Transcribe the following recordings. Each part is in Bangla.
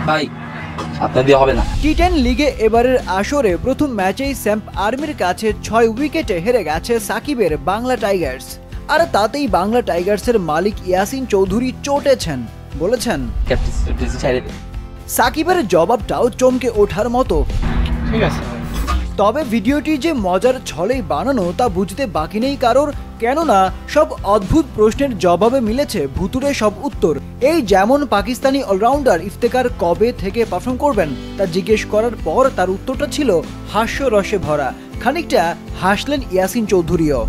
ভাই আপনার দিয়ে হবে না। টি10 লিগে এবারের আসরে প্রথম ম্যাচেই স্যাম্প আর্মির কাছে 6 উইকেটে হেরে গেছে সাকিবের বাংলা টাইগার্স। আর তাতেই বাংলা টাইগার্সের মালিক ইয়াসিন চৌধুরী চটেছেন, বলেছেন সাকিবের জবাবটাও চমকে ওঠার মতো। ঠিক আছে, তবে ভিডিওটি যে মজার ছলেই বানানো তা বুঝতে বাকি নেই কারোর, কেননা সব অদ্ভুত প্রশ্নের জবাবে মিলেছে ভুতুড়ে সব উত্তর। এই যেমন পাকিস্তানি অলরাউন্ডার ইফতেখার কবে থেকে পারফর্ম করবেন তা জিজ্ঞেস করার পর তার উত্তরটা ছিল হাস্যরসে ভরা। খানিকটা হাসলেন ইয়াসিন চৌধুরীও।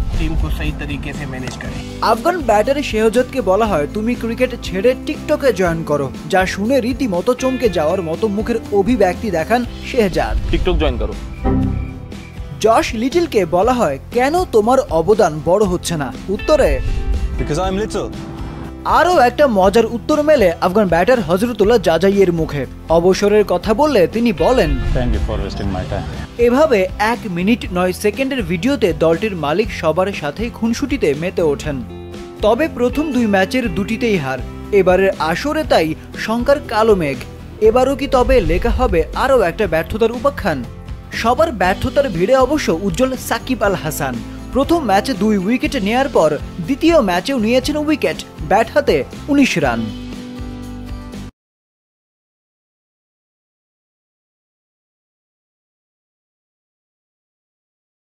আফগান ব্যাটার শেহজাদকে বলা হয় তুমি ক্রিকেট ছেড়ে টিকটকে জয়েন করো, যা শুনে রীতিমতো চমকে যাওয়ার মতো মুখের অভিব্যক্তি দেখান শেহজাদ। টিকটক জয়েন করো। জশ লিটলকে বলা হয় কেন তোমার অবদান বড় হচ্ছে না, উত্তরে আরও একটা মজার উত্তর মেলে আফগান ব্যাটার হজরতুল্লাহ জাজাইয়ের মুখে। অবসরের কথা বললে তিনি বলেন এভাবে 1 মিনিট 9 সেকেন্ডের ভিডিওতে দলটির মালিক সবার সাথেই খুনসুটিতে মেতে ওঠেন। তবে প্রথম 2 ম্যাচের দুটিতেই হার, এবারের আসরে তাই শঙ্কার কালো মেঘ। এবারও কি তবে লেখা হবে আরও একটা ব্যর্থতার উপাখ্যান? সবার ব্যর্থতার ভিড়ে অবশ্য উজ্জ্বল সাকিব আল হাসান। প্রথম ম্যাচে 2 উইকেট নেয়ার পর দ্বিতীয় ম্যাচেও নিয়েছেন উইকেট, ব্যাট হাতে 19 রান।